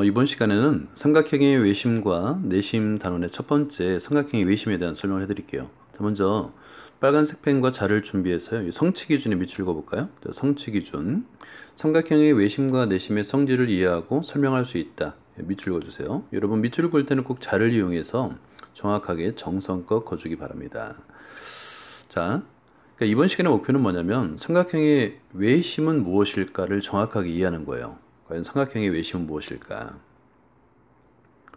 이번 시간에는 삼각형의 외심과 내심 단원의 첫 번째 삼각형의 외심에 대한 설명을 해드릴게요. 자, 먼저 빨간색 펜과 자를 준비해서요. 이 성취 기준의 밑줄 그어볼까요? 자, 성취 기준. 삼각형의 외심과 내심의 성질을 이해하고 설명할 수 있다. 밑줄 그어주세요. 여러분 밑줄 그을 때는 꼭 자를 이용해서 정확하게 정성껏 그어주기 바랍니다. 자, 그러니까 이번 시간의 목표는 뭐냐면 삼각형의 외심은 무엇일까를 정확하게 이해하는 거예요. 과연 삼각형의 외심은 무엇일까?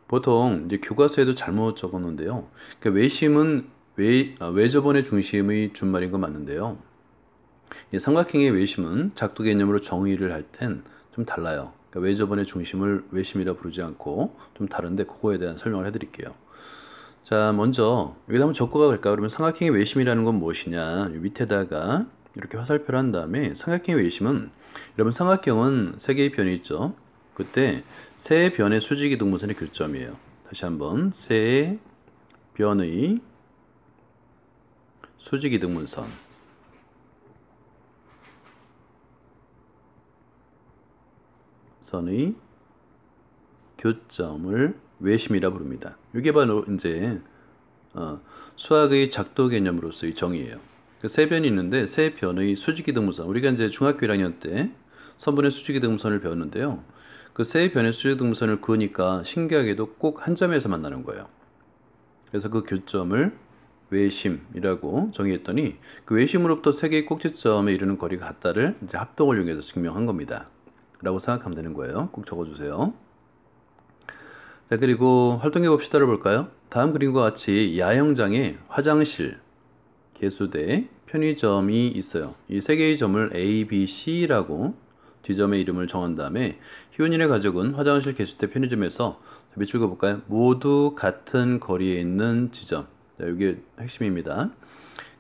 보통 이제 교과서에도 잘못 적었는데요. 그러니까 외심은 외접원의 중심의 준말인 건 맞는데요. 이 삼각형의 외심은 작도 개념으로 정의를 할 땐 좀 달라요. 그러니까 외접원의 중심을 외심이라 부르지 않고 좀 다른데 그거에 대한 설명을 해드릴게요. 자, 먼저 여기다 한번 적고 갈까요? 그러면 삼각형의 외심이라는 건 무엇이냐? 밑에다가 이렇게 화살표를 한 다음에 삼각형의 외심은, 여러분 삼각형은 세 개의 변이 있죠. 그때 세 변의 수직이 등분선의 교점이에요. 다시 한번, 세 변의 수직이 등분선 선의 교점을 외심이라 부릅니다. 이게 바로 이제 수학의 작도 개념으로서의 정의예요. 그 세 변이 있는데 세 변의 수직이 등분선, 우리가 이제 중학교 1학년 때 선분의 수직이 등분선을 배웠는데요. 그 세 변의 수직이 등분선을 그으니까 신기하게도 꼭 한 점에서 만나는 거예요. 그래서 그 교점을 외심이라고 정의했더니 그 외심으로부터 세 개의 꼭지점에 이르는 거리가 같다를 이제 합동을 이용해서 증명한 겁니다. 라고 생각하면 되는 거예요. 꼭 적어주세요. 자, 그리고 활동해 봅시다를 볼까요? 다음 그림과 같이 야영장에 화장실, 개수대, 편의점이 있어요. 이 세 개의 점을 A, B, C라고 지점의 이름을 정한 다음에 희원이네 가족은 화장실, 개수대, 편의점에서 밑줄 그어볼까요? 모두 같은 거리에 있는 지점. 자, 이게 핵심입니다.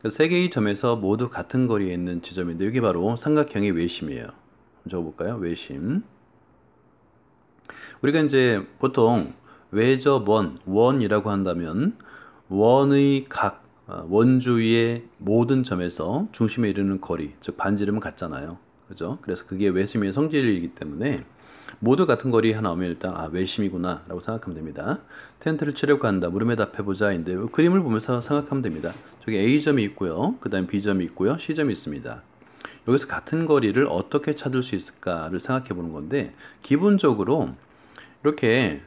세 개의 점에서 모두 같은 거리에 있는 지점인데 이게 바로 삼각형의 외심이에요. 적어볼까요? 외심. 우리가 이제 보통 외접원, 원이라고 한다면 원의 각, 원주위의 모든 점에서 중심에 이르는 거리, 즉 반지름은 같잖아요. 그죠? 그래서 그게 외심의 성질이기 때문에 모두 같은 거리 하나 오면 일단 외심이구나 라고 생각하면 됩니다. 텐트를 치려고 한다. 물음에 답해보자 인데 그림을 보면서 생각하면 됩니다. 저기 A점이 있고요. 그 다음 B점이 있고요. C점이 있습니다. 여기서 같은 거리를 어떻게 찾을 수 있을까를 생각해 보는 건데, 기본적으로 이렇게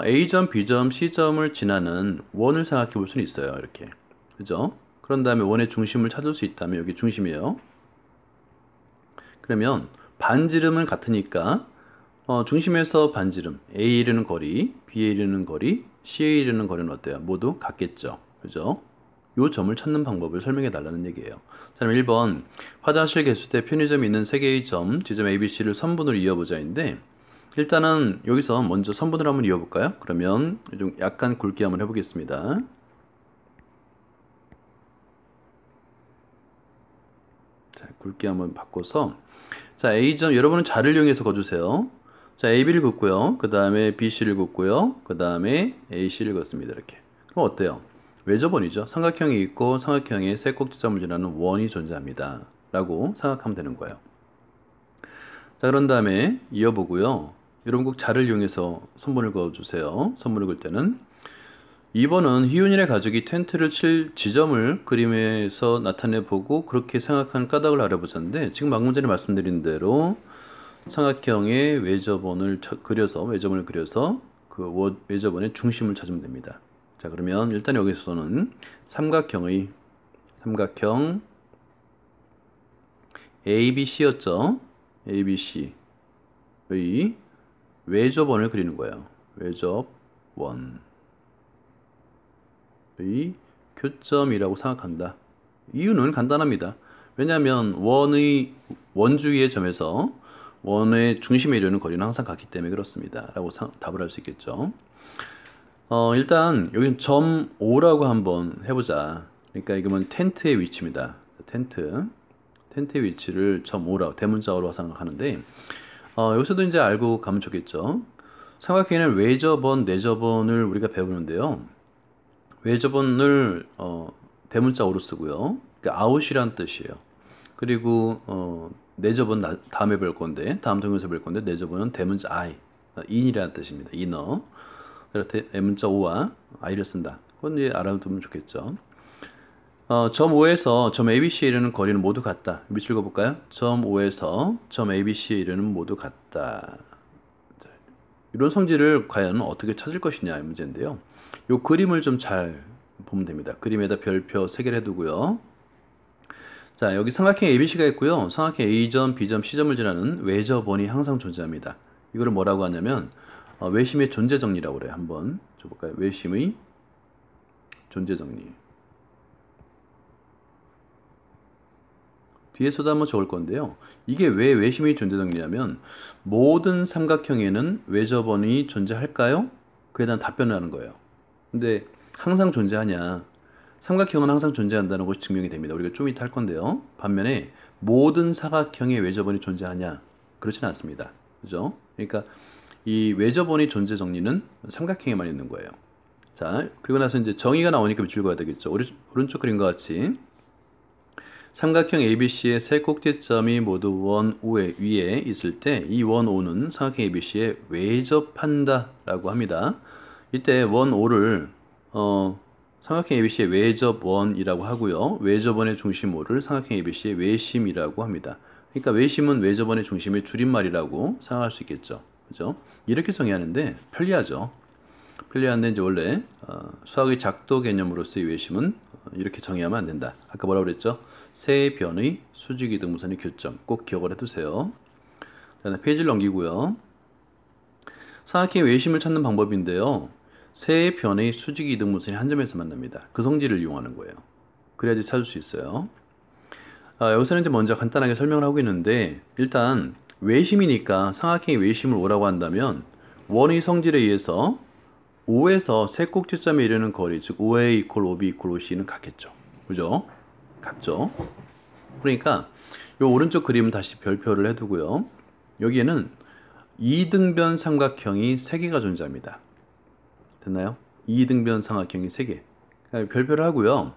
A점, B점, C점을 지나는 원을 생각해 볼 수는 있어요. 이렇게. 그죠? 그런 다음에 원의 중심을 찾을 수 있다면 여기 중심이에요. 그러면 반지름은 같으니까 중심에서 반지름 A에 이르는 거리, B에 이르는 거리, C에 이르는 거리는 어때요? 모두 같겠죠. 그죠? 요 점을 찾는 방법을 설명해 달라는 얘기예요. 자, 그럼 1번 화장실, 개수대, 편의점이 있는 세 개의 점, 지점 ABC를 선분으로 이어보자인데, 일단은 여기서 먼저 선분을 한번 이어볼까요? 그러면 좀 약간 굵게 한번 해보겠습니다. 자, 굵게 한번 바꿔서, 자, A점, 여러분은 자를 이용해서 그어주세요. 자, AB를 긋고요. 그 다음에 BC를 긋고요. 그 다음에 AC를 긋습니다. 이렇게. 그럼 어때요? 외접원이죠. 삼각형이 있고 삼각형에 세 꼭지점을 지나는 원이 존재합니다. 라고 생각하면 되는 거예요. 자, 그런 다음에 이어보고요. 여러분 꼭 자를 이용해서 선분을 그어주세요. 선분을 그을 때는 2번은 희윤이네 가족이 텐트를 칠 지점을 그림에서 나타내보고 그렇게 생각한 까닭을 알아보자는데, 지금 방금 전에 말씀드린 대로 삼각형의 외접원을 그려서 그 외접원의 중심을 찾으면 됩니다. 자, 그러면 일단 여기서는 삼각형 ABC였죠. ABC의 외접원을 그리는 거예요. 외접원의 교점이라고 생각한다. 이유는 간단합니다. 왜냐하면 원주위의 점에서 원의 중심에 이르는 거리는 항상 같기 때문에 그렇습니다. 라고 답을 할 수 있겠죠. 일단 여기는 점 O라고 한번 해보자. 그러니까 이거는 텐트의 위치입니다. 텐트의 위치를 점 O라고, 대문자어로 생각하는데, 여기서도 이제 알고 가면 좋겠죠. 삼각형에는 외접원, 내접원을 우리가 배우는데요. 외접원을 대문자어로 쓰고요. 그러니까 아웃이란 뜻이에요. 그리고 내접원 다음에 볼 건데, 다음 동영상에 볼 건데, 내접원은 대문자 I, in이라는 뜻입니다. inner. 그럴 때 M자 O와 I를 쓴다. 그건 이제 알아두면 좋겠죠. 점 O에서 점 ABC에 이르는 거리는 모두 같다. 밑줄 그어볼까요? 점 O에서 점 ABC에 이르는 모두 같다. 이런 성질을 과연 어떻게 찾을 것이냐 이 문제인데요. 이 그림을 좀 잘 보면 됩니다. 그림에다 별표 3개를 해두고요. 자, 여기 삼각형 ABC가 있고요. 삼각형 A점, B점, C점을 지나는 외접원이 항상 존재합니다. 이거를 뭐라고 하냐면 외심의 존재 정리라고 그래요. 한번 줘볼까요? 외심의 존재 정리. 뒤에서도 한번 적을 건데요. 이게 왜 외심의 존재 정리냐면 모든 삼각형에는 외접원이 존재할까요? 그에 대한 답변을 하는 거예요. 근데 항상 존재하냐? 삼각형은 항상 존재한다는 것이 증명이 됩니다. 우리가 좀 이따 할 건데요. 반면에 모든 사각형에 외접원이 존재하냐? 그렇지는 않습니다. 그죠? 그러니까 이 외접원의 존재 정리는 삼각형에만 있는 거예요. 자, 그리고 나서 이제 정의가 나오니까 밑줄 그어야 되겠죠. 오른쪽 그림과 같이 삼각형 ABC의 세 꼭지점이 모두 원 위에 있을 때 이 원 O는 삼각형 ABC에 외접한다 라고 합니다. 이때 원 O를 삼각형 ABC의 외접원이라고 하고요. 외접원의 중심 O를 삼각형 ABC의 외심이라고 합니다. 그러니까 외심은 외접원의 중심의 줄임말이라고 생각할 수 있겠죠. 그죠? 이렇게 정의하는데 편리하죠. 편리한데 이제 원래 수학의 작도 개념으로서의 외심은 이렇게 정의하면 안 된다. 아까 뭐라고 그랬죠? 세 변의 수직이등분선의 교점 꼭 기억을 해두세요. 자, 페이지를 넘기고요. 삼각형의 외심을 찾는 방법인데요. 세 변의 수직이등분선이 한 점에서 만납니다. 그 성질을 이용하는 거예요. 그래야지 찾을 수 있어요. 여기서는 이제 먼저 간단하게 설명을 하고 있는데 일단 외심이니까 삼각형의 외심을 O라고 한다면 원의 성질에 의해서 O에서 세 꼭지점에 이르는 거리, 즉 OA 이퀄 OB 이퀄 OC는 같겠죠. 그죠? 같죠? 그러니까 이 오른쪽 그림은 다시 별표를 해두고요. 여기에는 이등변 삼각형이 3개가 존재합니다. 됐나요? 이등변 삼각형이 3개. 그러니까 별표를 하고요.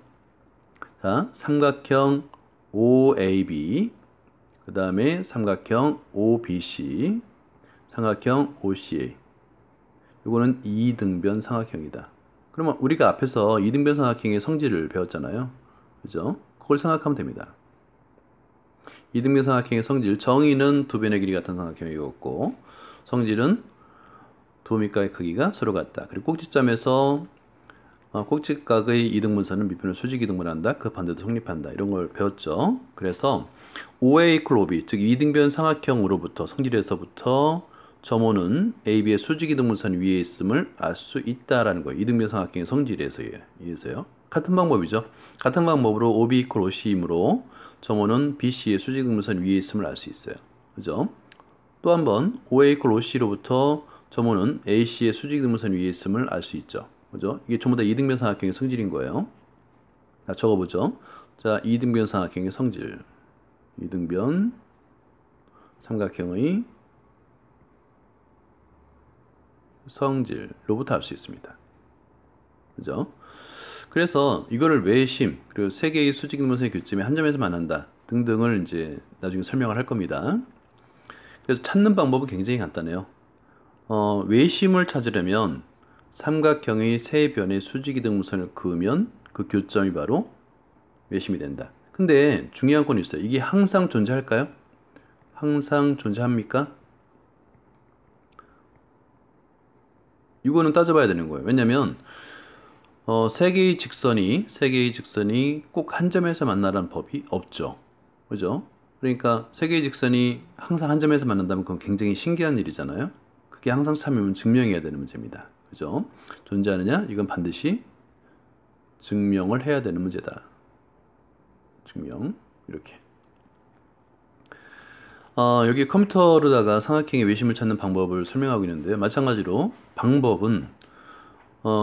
자, 삼각형 OAB, 그 다음에 삼각형 OBC, 삼각형 OCA. 이거는 이등변 삼각형이다. 그러면 우리가 앞에서 이등변 삼각형의 성질을 배웠잖아요. 그죠? 그걸 생각하면 됩니다. 이등변 삼각형의 성질, 정의는 두 변의 길이 같은 삼각형이었고 성질은 두 밑각의 크기가 서로 같다. 그리고 꼭지점에서 꼭지각의 이등분선은 밑변을 수직이등분한다. 그 반대도 성립한다. 이런 걸 배웠죠. 그래서 OA 이퀄 OB, 즉 이등변 삼각형으로부터 성질에서부터 점호는 AB의 수직이등분선 위에 있음을 알 수 있다라는 거예요. 이등변 삼각형의 성질에서요. 같은 방법이죠. 같은 방법으로 OB 이퀄 OC이므로 점호는 BC의 수직이등분선 위에 있음을 알 수 있어요. 그죠? 또 한 번 OA 이퀄 OC로부터 점호는 AC의 수직이등분선 위에 있음을 알 수 있죠. 그죠? 이게 전부 다 이등변 삼각형의 성질인 거예요. 자, 적어보죠. 자, 이등변 삼각형의 성질. 이등변 삼각형의 성질로부터 알 수 있습니다. 그죠? 그래서 이거를 외심, 그리고 세 개의 수직이등분선의 교점이 한 점에서 만난다 등등을 이제 나중에 설명을 할 겁니다. 그래서 찾는 방법은 굉장히 간단해요. 외심을 찾으려면 삼각형의 세 변의 수직이등분선을 그으면 그 교점이 바로 외심이 된다. 근데 중요한 건 있어요. 이게 항상 존재할까요? 항상 존재합니까? 이거는 따져봐야 되는 거예요. 왜냐면 세 개의 직선이 꼭 한 점에서 만나라는 법이 없죠. 그죠? 그러니까 세 개의 직선이 항상 한 점에서 만난다면 그건 굉장히 신기한 일이잖아요. 그게 항상 참이면 증명해야 되는 문제입니다. 그죠? 존재하느냐? 이건 반드시 증명을 해야 되는 문제다. 증명. 이렇게. 여기 컴퓨터로다가 삼각형의 외심을 찾는 방법을 설명하고 있는데요. 마찬가지로 방법은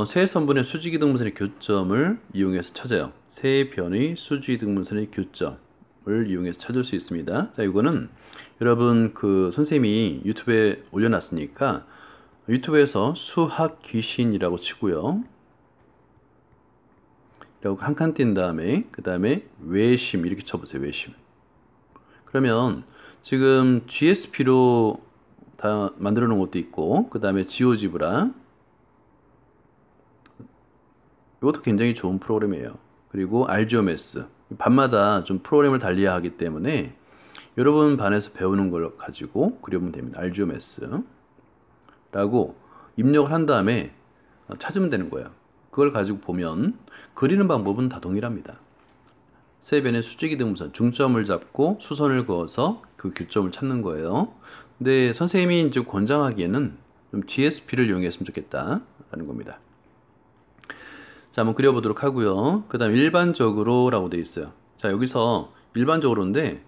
세 선분의 수직이등분선의 교점을 이용해서 찾아요. 세 변의 수직이등분선의 교점을 이용해서 찾을 수 있습니다. 자, 이거는 여러분 그 선생님이 유튜브에 올려놨으니까 유튜브에서 수학 귀신이라고 치고요. 이라고 한 칸 띈 다음에 그 다음에 외심 이렇게 쳐보세요. 외심. 그러면 지금 GSP로 다 만들어 놓은 것도 있고, 그 다음에 지오지브라. 이것도 굉장히 좋은 프로그램이에요. 그리고 알지오메스. 반마다 좀 프로그램을 달리해야 하기 때문에 여러분 반에서 배우는 걸 가지고 그려보면 됩니다. 알지오메스라고 입력을 한 다음에 찾으면 되는 거예요. 그걸 가지고 보면 그리는 방법은 다 동일합니다. 세 변의 수직이 등분선, 중점을 잡고 수선을 그어서 그 교점을 찾는 거예요. 근데 선생님이 이제 권장하기에는 좀 GSP를 이용했으면 좋겠다라는 겁니다. 자, 한번 그려보도록 하고요. 그 다음 일반적으로 라고 되어 있어요. 자, 여기서 일반적으로인데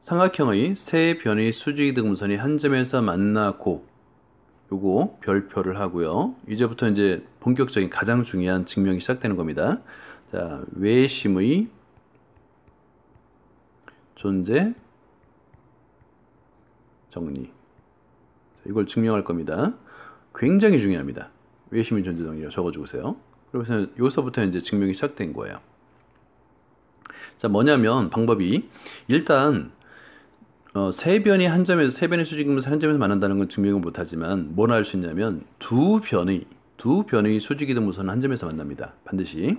삼각형의 세 변의 수직이 등분선이 한 점에서 만나고 요거 별표를 하고요. 이제부터 이제 본격적인 가장 중요한 증명이 시작되는 겁니다. 자, 외심의 존재 정리. 이걸 증명할 겁니다. 굉장히 중요합니다. 외심의 존재 정리를 적어주세요. 그러면서 여기서부터 이제 증명이 시작된 거예요. 자, 뭐냐면 방법이 일단 세 변이 한 점에서 세 변의 수직이면서 한 점에서 만난다는 건 증명을 못하지만 뭘 알 수 있냐면 두 변의 수직이 등분선은 한 점에서 만납니다. 반드시.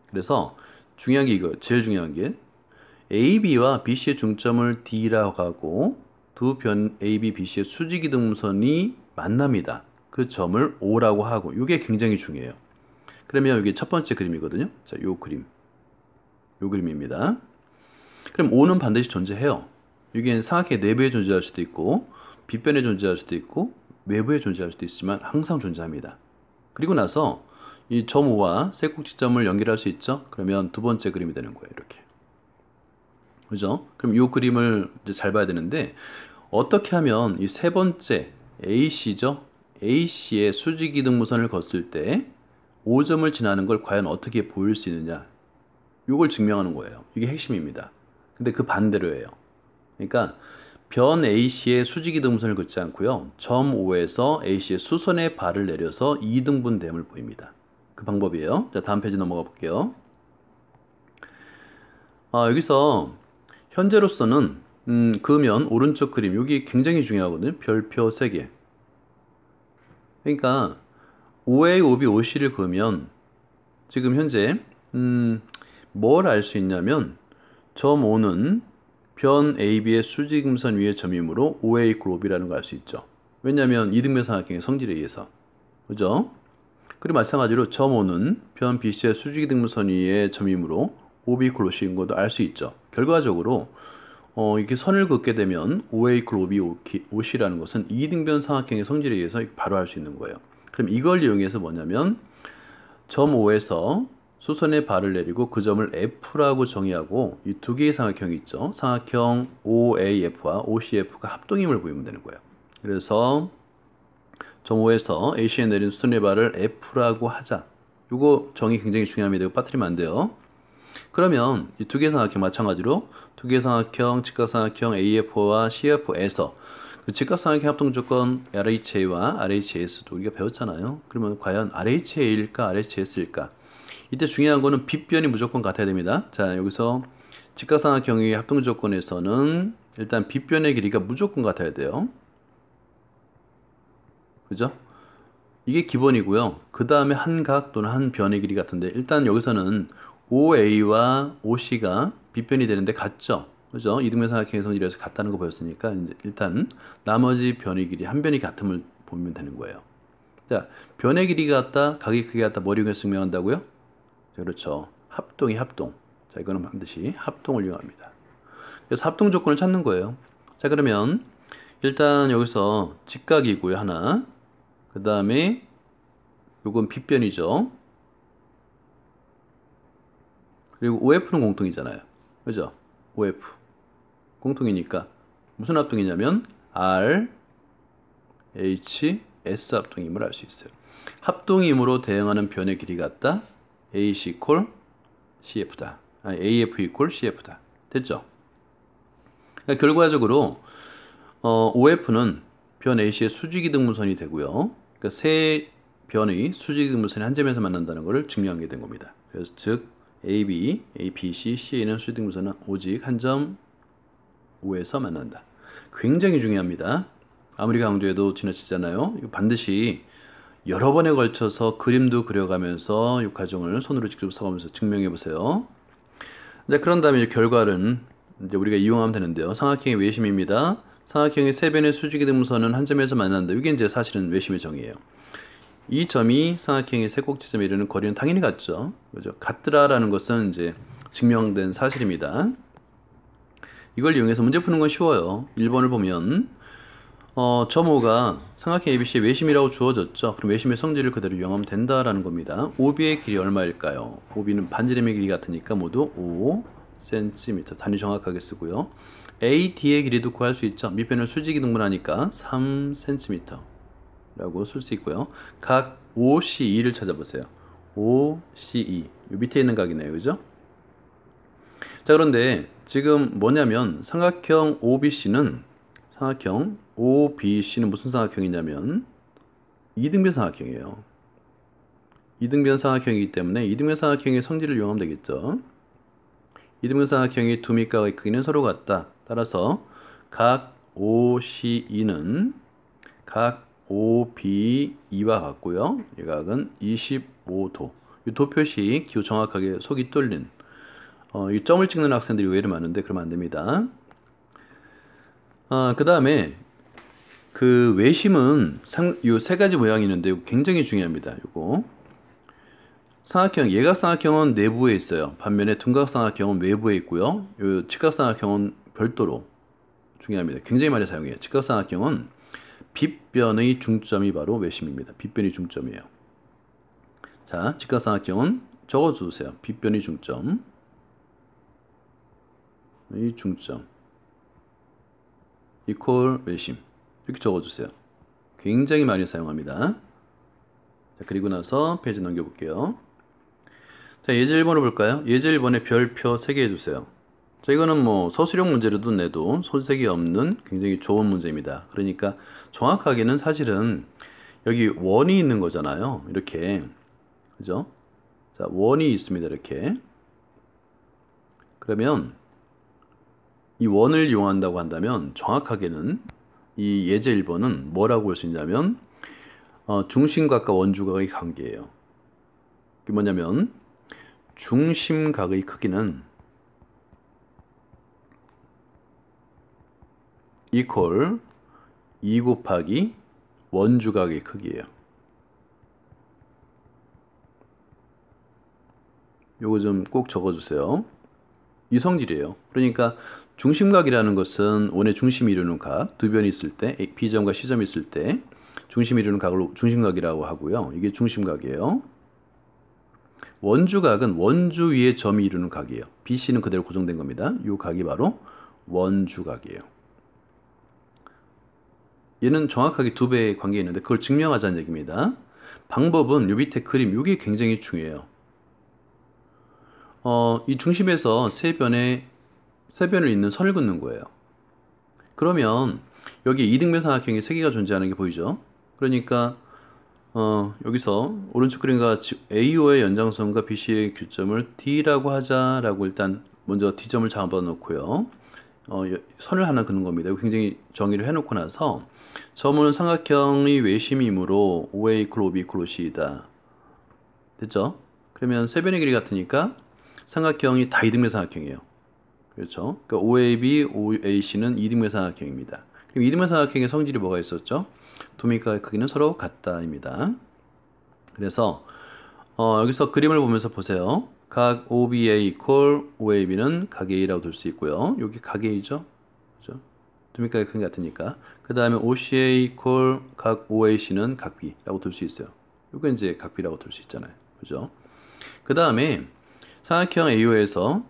그래서 중요한 게 이거 제일 중요한 게 AB와 BC의 중점을 D라고 하고 두 변 AB, BC의 수직이 등분선이 만납니다. 그 점을 O라고 하고 이게 굉장히 중요해요. 그러면 이게 첫 번째 그림이거든요. 자, 요 그림입니다. 그럼 O는 반드시 존재해요. 이게 삼각형의 내부에 존재할 수도 있고 빗변에 존재할 수도 있고 외부에 존재할 수도 있지만 항상 존재합니다. 그리고 나서 이 점 O와 세 꼭지점을 연결할 수 있죠. 그러면 두 번째 그림이 되는 거예요. 이렇게. 그죠? 그럼 이 그림을 이제 잘 봐야 되는데 어떻게 하면 이 세 번째 AC죠? AC의 수직이 등분선을 걷을 때 5점을 지나는 걸 과연 어떻게 보일 수 있느냐? 이걸 증명하는 거예요. 이게 핵심입니다. 근데 그 반대로예요. 그러니까 변 AC의 수직이 등분선을 긋지 않고요. 점 O에서 AC의 수선의 발을 내려서 2등분됨을 보입니다. 그 방법이에요. 자, 다음 페이지 넘어가 볼게요. 여기서 현재로서는 그면 오른쪽 그림 여기 굉장히 중요하거든요. 별표 3개. 그러니까 OA, OB, OC를 그으면 지금 현재 뭘 알 수 있냐면 점 O는 변 AB의 수직음선 위의 점이므로 OA = OB라는 걸 알 수 있죠. 왜냐하면 이등변 삼각형의 성질에 의해서. 그죠? 그리고 마찬가지로 점 O는 변 BC의 수직등분선 위의 점이므로 OB = OC인 것도 알 수 있죠. 결과적으로 이렇게 선을 긋게 되면 OA = OB, OC라는 것은 이등변 삼각형의 성질에 의해서 바로 알 수 있는 거예요. 그럼 이걸 이용해서 뭐냐면 점 O에서 수선의 발을 내리고 그 점을 F라고 정의하고 이 두 개의 삼각형이 있죠. 삼각형 OAF와 OCF가 합동임을 보이면 되는 거예요. 그래서 점 O에서 AC에 내린 수선의 발을 F라고 하자. 이거 정의 굉장히 중요합니다. 이거 빠뜨리면 안 돼요. 그러면 이 두 개의 삼각형 마찬가지로 두 개의 삼각형 직각삼각형 AF와 CF에서 그 직각삼각형 합동조건 RHA와 RHS도 우리가 배웠잖아요. 그러면 과연 RHA일까 RHS일까? 이때 중요한 거는 빗변이 무조건 같아야 됩니다. 자, 여기서 직각삼각형의 합동조건에서는 일단 빗변의 길이가 무조건 같아야 돼요. 그죠? 이게 기본이고요. 그 다음에 한 각 또는 한 변의 길이 같은데 일단 여기서는 OA와 OC가 빗변이 되는데 같죠? 그죠? 이등변 삼각형의 성질에서 같다는 거 보였으니까 이제 일단 나머지 변의 길이 한 변이 같음을 보면 되는 거예요. 자, 변의 길이가 같다, 각의 크기가 같다, 뭘 이용해서 증명한다고요? 자, 그렇죠. 합동. 자, 이거는 반드시 합동을 이용합니다. 그래서 합동 조건을 찾는 거예요. 자, 그러면 일단 여기서 직각이고요, 하나. 그 다음에 요건 빗변이죠. 그리고 OF는 공통이잖아요. 그죠? OF. 공통이니까 무슨 합동이냐면 R, H, S 합동임을 알 수 있어요. 합동임으로 대응하는 변의 길이 같다. AC 콜 CF다. AF = CF다. 됐죠? 그러니까 결과적으로 OF는 변 AC의 수직이 등분선이 되고요. 그러니까 세 변의 수직이 등분선이 한 점에서 만난다는 것을 증명하게 된 겁니다. 그래서 즉 AB, ABC, CA는 수직등분선은 오직 한 점 O에서 만난다. 굉장히 중요합니다. 아무리 강조해도 지나치잖아요. 이거 반드시 여러 번에 걸쳐서 그림도 그려가면서 이 과정을 손으로 직접 써가면서 증명해 보세요. 네, 그런 다음에 이제 결과는 이제 우리가 이용하면 되는데요. 삼각형의 외심입니다. 삼각형의 세 변의 수직이 등분선은 한 점에서 만난다. 이게 이제 사실은 외심의 정의예요. 이 점이 삼각형의 세 꼭지점에 이르는 거리는 당연히 같죠. 그죠? 같더라라는 것은 이제 증명된 사실입니다. 이걸 이용해서 문제 푸는 건 쉬워요. 1번을 보면 점 5가 삼각형 ABC의 외심이라고 주어졌죠. 그럼 외심의 성질을 그대로 이용하면 된다라는 겁니다. OB의 길이 얼마일까요? OB는 반지름의 길이 같으니까 모두 5cm. 단위 정확하게 쓰고요. AD의 길이도 구할 수 있죠. 밑변을 수직이 등분하니까 3cm 라고 쓸 수 있고요. 각 OCE를 찾아보세요. OCE. 요 밑에 있는 각이네요. 그죠? 자, 그런데 지금 뭐냐면 삼각형 OBC는 무슨 삼각형이냐면 이등변 삼각형이에요. 이등변 삼각형이기 때문에 이등변 삼각형의 성질을 이용하면 되겠죠. 이등변 삼각형의 두 밑각의 크기는 서로 같다. 따라서 각 OCE는 각 OBE와 같고요. 이 각은 25도. 이 도 표시 기호 정확하게 속이 뚫린 이 점을 찍는 학생들이 의외로 많은데 그러면 안 됩니다. 그 다음에 그 외심은 요 세 가지 모양이 있는데 이거 굉장히 중요합니다. 요거 삼각형, 예각삼각형은 내부에 있어요. 반면에 둔각삼각형은 외부에 있고요. 요 직각삼각형은 별도로 중요합니다. 굉장히 많이 사용해요. 직각삼각형은 빗변의 중점이 바로 외심입니다. 빗변이 중점이에요. 자, 직각삼각형은 적어주세요. 빗변의 중점. 이 중점 이퀄 외심 이렇게 적어주세요. 굉장히 많이 사용합니다. 자, 그리고 나서 페이지 넘겨볼게요. 자, 예제 1번을 볼까요? 예제 1번에 별표 3개 해주세요. 자, 이거는 뭐 서술형 문제로도 내도 손색이 없는 굉장히 좋은 문제입니다. 그러니까 정확하게는 사실은 여기 원이 있는 거잖아요. 이렇게 그죠? 자, 원이 있습니다. 이렇게 그러면 이 원을 이용한다고 한다면 정확하게는 이 예제 1번은 뭐라고 할 수 있냐면 중심각과 원주각의 관계예요. 그게 뭐냐면 중심각의 크기는 이퀄 2 곱하기 원주각의 크기예요. 요거 좀 꼭 적어주세요. 이 성질이에요. 그러니까 중심각이라는 것은 원의 중심이 이루는 각, 두 변이 있을 때, B점과 C점이 있을 때 중심이 이루는 각을 중심각이라고 하고요. 이게 중심각이에요. 원주각은 원주 위에 점이 이루는 각이에요. BC는 그대로 고정된 겁니다. 이 각이 바로 원주각이에요. 얘는 정확하게 두 배의 관계가 있는데 그걸 증명하자는 얘기입니다. 방법은 요 밑에 그림, 이게 굉장히 중요해요. 이 중심에서 세 변을 잇는 선을 긋는 거예요. 그러면 여기 이등변 삼각형이 세 개가 존재하는 게 보이죠? 그러니까 여기서 오른쪽 그림과 같이 AO의 연장선과 BC의 교점을 D라고 하자라고 일단 먼저 D점을 잡아 놓고요. 선을 하나 그는 겁니다. 굉장히 정의를 해놓고 나서 점은 삼각형의 외심이므로 OA 이퀄 OB 이퀄 OC이다. 됐죠? 그러면 세 변의 길이 같으니까 삼각형이 다 이등변 삼각형이에요. 그렇죠? 그러니까 OAB, OAC는 이등변 삼각형입니다. 그럼 이등변 삼각형의 성질이 뭐가 있었죠? 두 밑각의 크기는 서로 같다입니다. 그래서 여기서 그림을 보면서 보세요. 각 OBA 이퀄 OAB는 각 A라고 둘 수 있고요. 여기 각 A죠? 그죠? 두 밑각의 크기 같으니까. 그 다음에 OCA 이퀄 각 OAC는 각 B라고 둘 수 있어요. 이거 이제 각 B라고 둘 수 있잖아요. 그죠? 그 다음에 삼각형 AO에서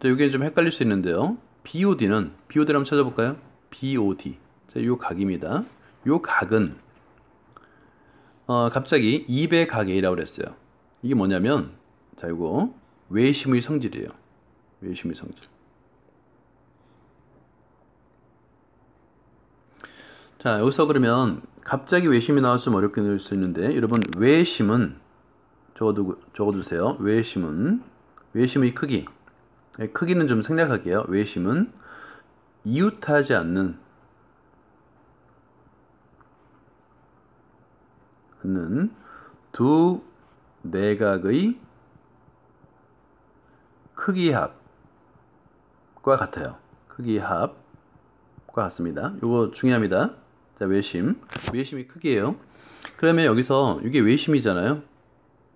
여기는 좀 헷갈릴 수 있는데요. BOD는 한번 찾아볼까요? BOD. 자, 요 각입니다. 요 각은 갑자기 2배 각 A라고 그랬어요. 이게 뭐냐면 자, 이거 외심의 성질이에요. 외심의 성질. 자, 여기서 그러면 갑자기 외심이 나왔으면 어렵게 될 수 있는데 여러분 외심은 적어두세요. 외심의 크기는 좀 생략할게요. 외심은 이웃하지 않는 두 내각의 크기 합과 같아요. 크기 합과 같습니다. 이거 중요합니다. 자, 외심이 크기예요. 그러면 여기서 이게 외심이잖아요.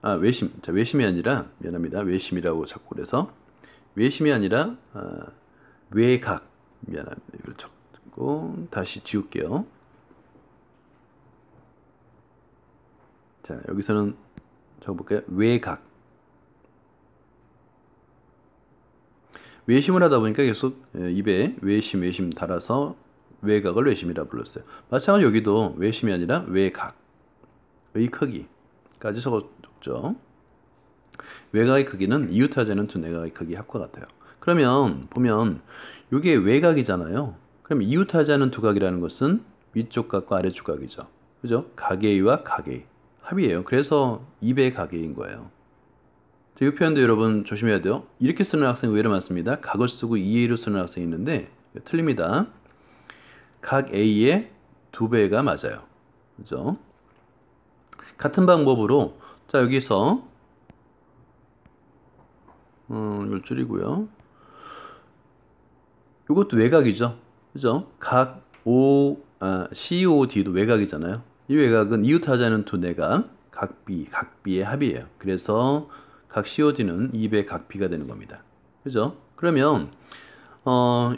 자, 외심이 아니라, 미안합니다. 외심이라고 자꾸 그래서 외심이 아니라 외각. 미안합니다. 이걸 적고 다시 지울게요. 자, 여기서는 적어볼까요? 외각. 외심을 하다 보니까 계속 입에 외심 달아서 외각을 외심이라 불렀어요. 마찬가지로 여기도 외심이 아니라 외각의 크기까지 적었죠. 외각의 크기는 이웃하자는 두 내각의 크기 합과 같아요. 그러면 보면 이게 외각이잖아요. 그럼 이웃하자는 두 각이라는 것은 위쪽 각과 아래쪽 각이죠. 그죠? 각A와 각A 합이에요. 그래서 2배 각A인 거예요. 이 표현도 여러분 조심해야 돼요. 이렇게 쓰는 학생이 의외로 많습니다. 각을 쓰고 2A로 쓰는 학생이 있는데 틀립니다. 각 A의 2배가 맞아요. 그죠? 같은 방법으로 자, 여기서 이걸 줄이고요. 이것도 외곽이죠. 그죠? 각 COD도 외곽이잖아요. 이 외곽은 이웃하자는 두 내각 각B의 합이에요. 그래서 각 COD는 2배 각 B가 되는 겁니다. 그죠? 그러면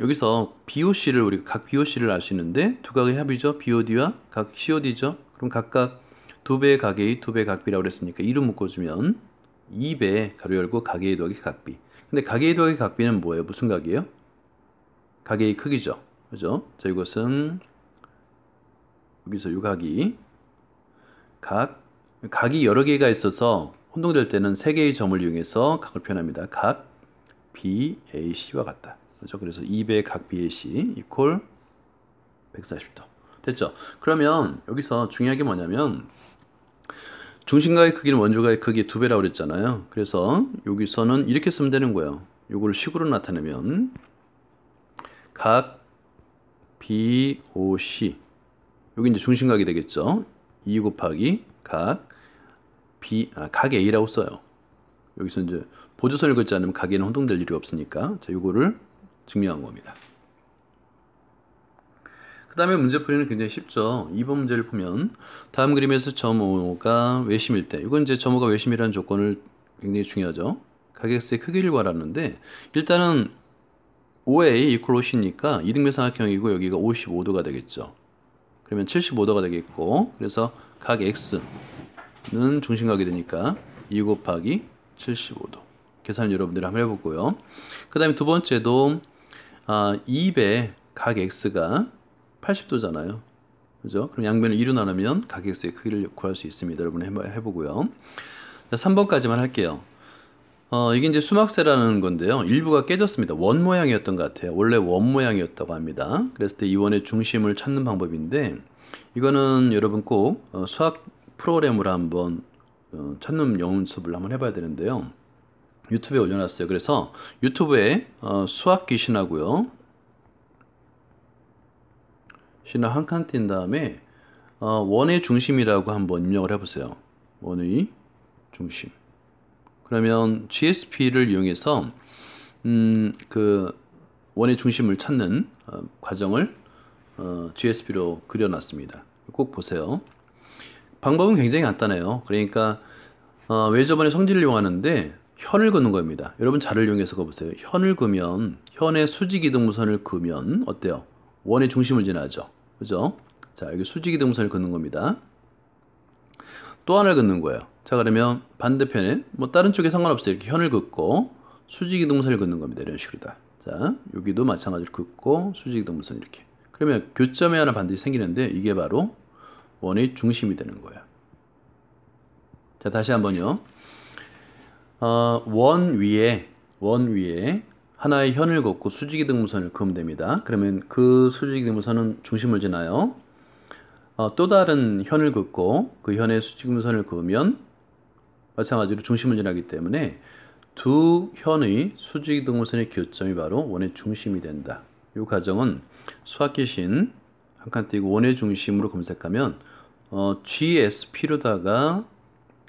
여기서 BOC를 우리가 각 BOC를 알 수 있는데 두 각의 합이죠. BOD와 각 COD죠. 그럼 각각 2배 각 A, 2배 각 B라고 그랬으니까 2로 묶어주면 2배 가로 열고 각 A 더하기 각 B. 근데 각 A 더하기 각 B는 뭐예요? 무슨 각이에요? 각 A 크기죠. 그죠? 자, 이것은 여기서 이 각이 각이 여러 개가 있어서 혼동될 때는 세 개의 점을 이용해서 각을 표현합니다. 각 BAC와 같다. 그렇죠? 그래서 2배 각 BAC 이퀄 140도. 됐죠? 그러면 여기서 중요한 게 뭐냐면 중심각의 크기는 원조각의 크기의 2배라고 그랬잖아요. 그래서 여기서는 이렇게 쓰면 되는 거예요. 이걸 식으로 나타내면 각 BOC 여기 이제 중심각이 되겠죠. 2 곱하기 각 A라고 써요. 여기서 이제 보조선을 긋지 않으면 각 A는 혼동될 일이 없으니까 자, 이거를 증명한 겁니다. 그 다음에 문제 풀이는 굉장히 쉽죠. 2번 문제를 보면 다음 그림에서 점 5가 외심일 때 이건 이제 점 5가 외심이라는 조건을 굉장히 중요하죠. 각 X의 크기를 구하라는데 일단은 5A 이퀄 50이니까 이등변삼각형이고 여기가 55도가 되겠죠. 그러면 75도가 되겠고 그래서 각 X는 중심각이 되니까 2 곱하기 75도 계산을 여러분들이 한번 해보고요. 그 다음에 두 번째도 2배 각 X가 80도잖아요. 그죠? 그럼 양면을 2로 나누면 각 X의 크기를 구할 수 있습니다. 여러분 해보고요. 자, 3번까지만 할게요. 이게 이제 수막세라는 건데요. 일부가 깨졌습니다. 원 모양이었던 것 같아요. 원래 원 모양이었다고 합니다. 그랬을 때 이 원의 중심을 찾는 방법인데 이거는 여러분 꼭 수학 프로그램으로 한번 찾는 연습을 한번 해봐야 되는데요. 유튜브에 올려놨어요. 그래서 유튜브에 수학 귀신하고요. 신을 한 칸 띈 다음에 원의 중심이라고 한번 입력을 해보세요. 원의 중심. 그러면 GSP를 이용해서 그 원의 중심을 찾는 과정을 GSP로 그려놨습니다. 꼭 보세요. 방법은 굉장히 간단해요. 그러니까 왜 저번에 성질을 이용하는데 현을 그는 겁니다. 여러분 자를 이용해서 그어보세요. 현을 그면 현의 수직이등분선을 그으면 어때요? 원의 중심을 지나죠. 그죠? 자, 여기 수직이등분선을 그는 겁니다. 또 하나를 긋는 거예요. 자, 그러면 반대편에 뭐 다른 쪽에 상관없어요. 이렇게 현을 긋고 수직이등분선을 긋는 겁니다. 이런 식으로다. 자, 여기도 마찬가지로 긋고 수직이등분선 이렇게. 그러면 교점이 하나 반드시 생기는데 이게 바로 원의 중심이 되는 거예요. 자, 다시 한번요. 원 위에 하나의 현을 긋고 수직이등분선을 그으면 됩니다. 그러면 그 수직이등분선은 중심을 지나요. 또 다른 현을 긋고 그 현의 수직이등분선을 그으면 마찬가지로 중심을 지나기 때문에 두 현의 수직이등분선의 교점이 바로 원의 중심이 된다. 이 과정은 수학귀신 한 칸 띄고 원의 중심으로 검색하면 GSP로다가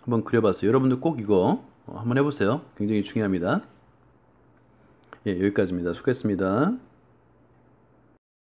한번 그려봤어요. 여러분들 꼭 이거 한번 해보세요. 굉장히 중요합니다. 예, 여기까지입니다. 수고했습니다.